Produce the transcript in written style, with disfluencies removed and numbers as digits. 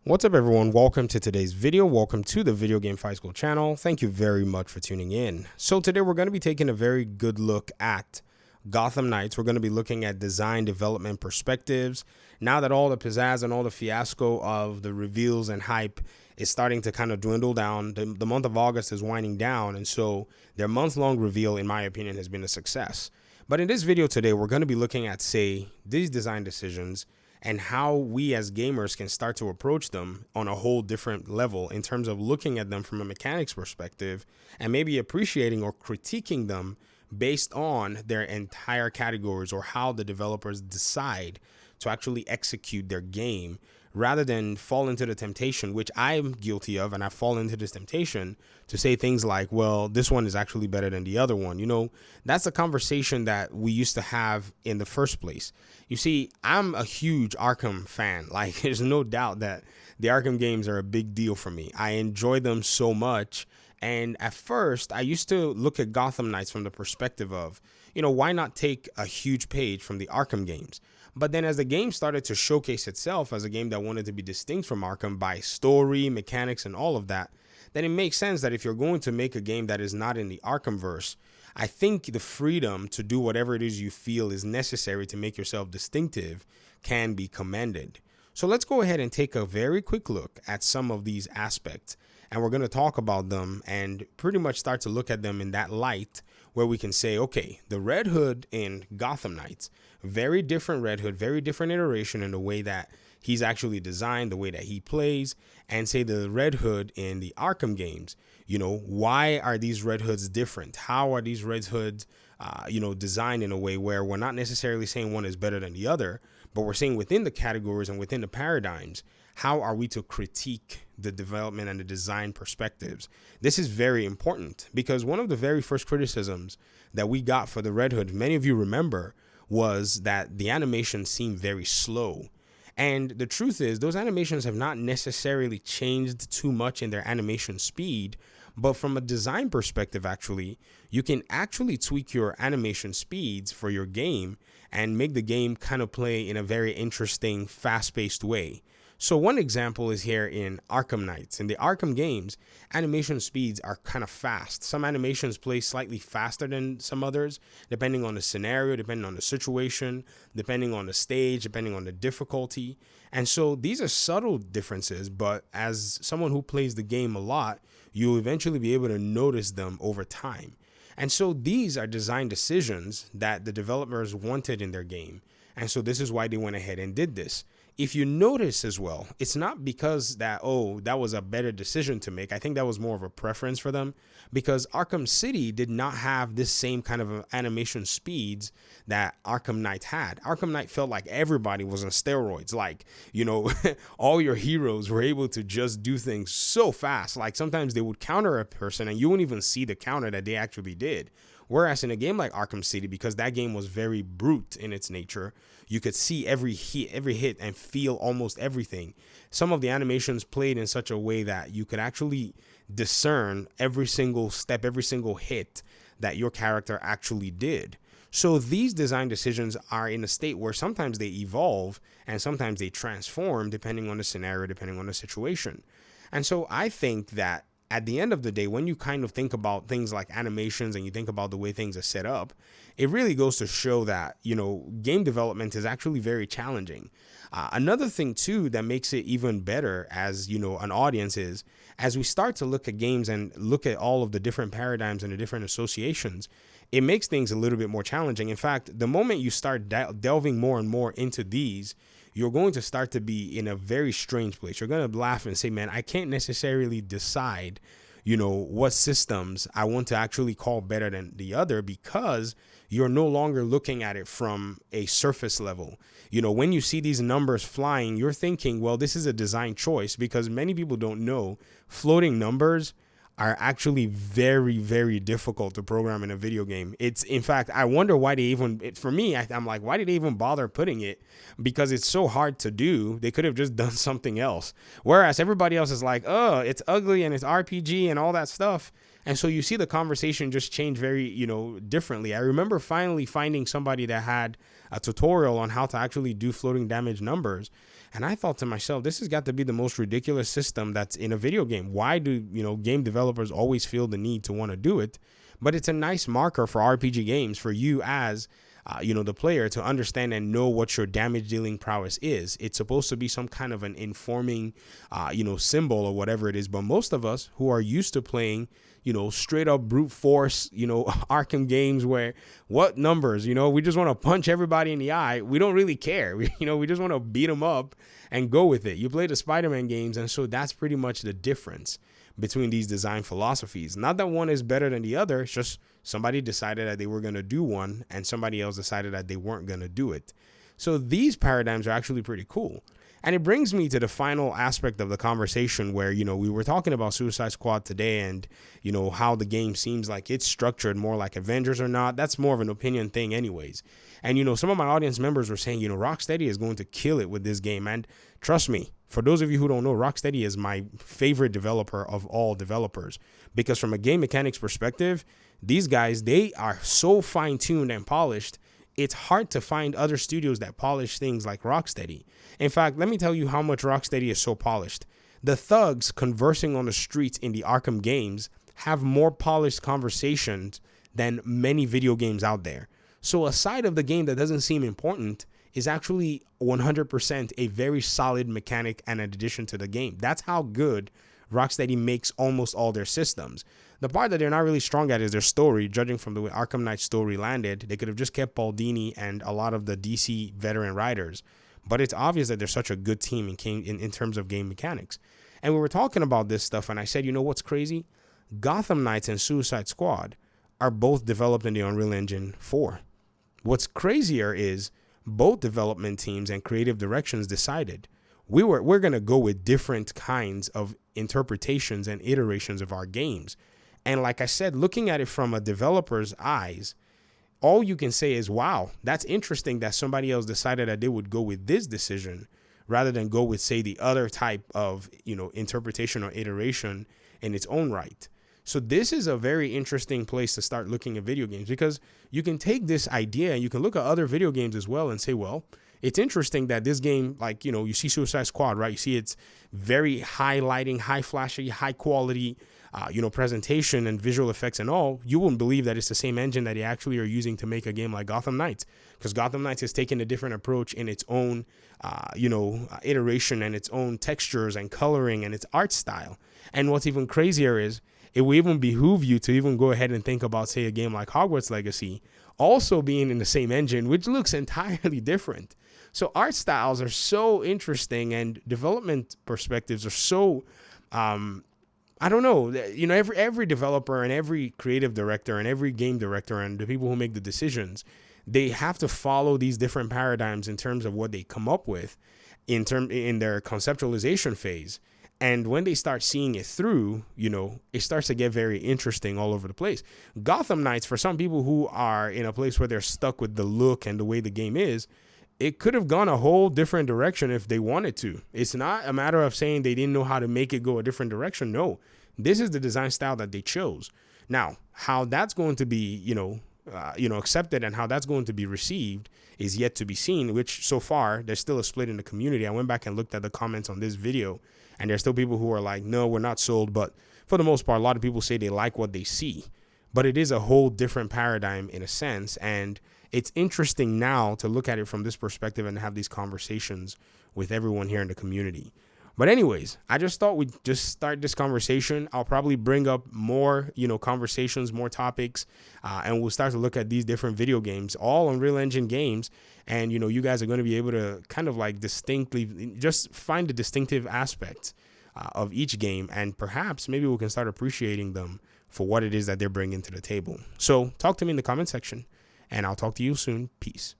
What's up, everyone? Welcome to today's video. Welcome to the Video Game Fight School channel. Thank you very much for tuning in. So today we're going to be taking a very good look at Gotham Knights. We're going to be looking at design development perspectives. Now that all the pizzazz and all the fiasco of the reveals and hype is starting to kind of dwindle down, the month of August is winding down, and so their month-long reveal, in my opinion, has been a success. But in this video today, we're going to be looking at, say, these design decisions and how we as gamers can start to approach them on a whole different level in terms of looking at them from a mechanics perspective and maybe appreciating or critiquing them based on their entire categories or how the developers decide to actually execute their game, rather than fall into the temptation, which I'm guilty of, and I fall into this temptation to say things like, well, this one is actually better than the other one. You know, that's a conversation that we used to have in the first place. You see, I'm a huge Arkham fan. Like, there's no doubt that the Arkham games are a big deal for me. I enjoy them so much. And at first, I used to look at Gotham Knights from the perspective of, you know, why not take a huge page from the Arkham games? But then as the game started to showcase itself as a game that wanted to be distinct from Arkham by story, mechanics, and all of that, then it makes sense that if you're going to make a game that is not in the Arkhamverse, I think the freedom to do whatever it is you feel is necessary to make yourself distinctive can be commended. So let's go ahead and take a very quick look at some of these aspects, and we're going to talk about them and pretty much start to look at them in that light where we can say, okay, the Red Hood in Gotham Knights, very different Red Hood, very different iteration in the way that he's actually designed, the way that he plays, and say the Red Hood in the Arkham games. You know, why are these Red Hoods different? How are these Red Hoods, designed in a way where we're not necessarily saying one is better than the other, but we're saying within the categories and within the paradigms, how are we to critique the development and the design perspectives? This is very important because one of the very first criticisms that we got for the Red Hood, many of you remember, was that the animations seemed very slow. And the truth is, those animations have not necessarily changed too much in their animation speed, but from a design perspective, actually, you can actually tweak your animation speeds for your game and make the game kind of play in a very interesting, fast-paced way. So one example is here in Arkham Knights. In the Arkham games, animation speeds are kind of fast. Some animations play slightly faster than some others, depending on the scenario, depending on the situation, depending on the stage, depending on the difficulty. And so these are subtle differences, but as someone who plays the game a lot, you'll eventually be able to notice them over time. And so these are design decisions that the developers wanted in their game. And so this is why they went ahead and did this. If you notice as well, it's not because that was a better decision to make. I think that was more of a preference for them because Arkham City did not have this same kind of animation speeds that Arkham Knight had. Arkham Knight felt like everybody was on steroids. Like, you know, all your heroes were able to just do things so fast. Like sometimes they would counter a person and you wouldn't even see the counter that they actually did. Whereas in a game like Arkham City, because that game was very brute in its nature, you could see every hit and feel almost everything. Some of the animations played in such a way that you could actually discern every single step, every single hit that your character actually did. So these design decisions are in a state where sometimes they evolve and sometimes they transform depending on the scenario, depending on the situation. And so I think that at the end of the day, when you kind of think about things like animations and you think about the way things are set up, it really goes to show that, you know, game development is actually very challenging. Another thing, too, that makes it even better as, you know, an audience is as we start to look at games and look at all of the different paradigms and the different associations, it makes things a little bit more challenging. In fact, the moment you start delving more and more into these, you're going to start to be in a very strange place. You're going to laugh and say, man, I can't necessarily decide, you know, what systems I want to actually call better than the other because you're no longer looking at it from a surface level. You know, when you see these numbers flying, you're thinking, well, this is a design choice because many people don't know floating numbers are actually very, very difficult to program in a video game. It's, in fact, I wonder why they even, for me, I'm like, why did they even bother putting it? Because it's so hard to do. They could have just done something else. Whereas everybody else is like, oh, it's ugly and it's RPG and all that stuff. And so you see the conversation just change very, you know, differently. I remember finally finding somebody that had a tutorial on how to actually do floating damage numbers. And I thought to myself, this has got to be the most ridiculous system that's in a video game. Why do, game developers always feel the need to want to do it? But it's a nice marker for RPG games for you as, the player to understand and know what your damage dealing prowess is. It's supposed to be some kind of an informing, symbol or whatever it is. But most of us who are used to playing, straight up brute force, Arkham games where what numbers, we just want to punch everybody in the eye. We don't really care. We just want to beat them up and go with it. You play the Spider-Man games. And so that's pretty much the difference between these design philosophies. Not that one is better than the other. It's just somebody decided that they were going to do one and somebody else decided that they weren't going to do it. So these paradigms are actually pretty cool. And it brings me to the final aspect of the conversation where, we were talking about Suicide Squad today and, how the game seems like it's structured more like Avengers or not. That's more of an opinion thing anyways. And, some of my audience members were saying, Rocksteady is going to kill it with this game. And trust me, for those of you who don't know, Rocksteady is my favorite developer of all developers, because from a game mechanics perspective, these guys, they are so fine-tuned and polished. It's hard to find other studios that polish things like Rocksteady. In fact, let me tell you how much Rocksteady is so polished. The thugs conversing on the streets in the Arkham games have more polished conversations than many video games out there. So a side of the game that doesn't seem important is actually 100% a very solid mechanic and an addition to the game. That's how good Rocksteady makes almost all their systems. The part that they're not really strong at is their story. Judging from the way Arkham Knight's story landed, they could have just kept Paul Dini and a lot of the DC veteran writers. But it's obvious that they're such a good team in terms of game mechanics. And we were talking about this stuff, and I said, what's crazy? Gotham Knights and Suicide Squad are both developed in the Unreal Engine 4. What's crazier is both development teams and creative directions decided we're going to go with different kinds of interpretations and iterations of our games. And like I said, looking at it from a developer's eyes, all you can say is, wow, that's interesting that somebody else decided that they would go with this decision rather than go with, say, the other type of, interpretation or iteration in its own right. So this is a very interesting place to start looking at video games, because you can take this idea and you can look at other video games as well and say, well, it's interesting that this game, like, you see Suicide Squad, right? You see it's very high lighting, high flashy, high quality, presentation and visual effects and all. You wouldn't believe that it's the same engine that they actually are using to make a game like Gotham Knights, because Gotham Knights has taken a different approach in its own, iteration and its own textures and coloring and its art style. And what's even crazier is it will even behoove you to even go ahead and think about, say, a game like Hogwarts Legacy also being in the same engine, which looks entirely different. So art styles are so interesting and development perspectives are so, I don't know, every developer and every creative director and every game director and the people who make the decisions, they have to follow these different paradigms in terms of what they come up with in their conceptualization phase. And when they start seeing it through, it starts to get very interesting all over the place. Gotham Knights, for some people who are in a place where they're stuck with the look and the way the game is, it could have gone a whole different direction if they wanted to. It's not a matter of saying they didn't know how to make it go a different direction. No, this is the design style that they chose. Now, how that's going to be, accepted and how that's going to be received is yet to be seen, which so far there's still a split in the community. I went back and looked at the comments on this video, and there's still people who are like, no, we're not sold. But for the most part, a lot of people say they like what they see. But it is a whole different paradigm in a sense. And it's interesting now to look at it from this perspective and have these conversations with everyone here in the community. But anyways, I just thought we'd just start this conversation. I'll probably bring up more, conversations, more topics, and we'll start to look at these different video games, all Unreal Engine games. And, you guys are going to be able to kind of like distinctly just find the distinctive aspects of each game. And perhaps maybe we can start appreciating them for what it is that they're bringing to the table. So talk to me in the comment section, and I'll talk to you soon. Peace.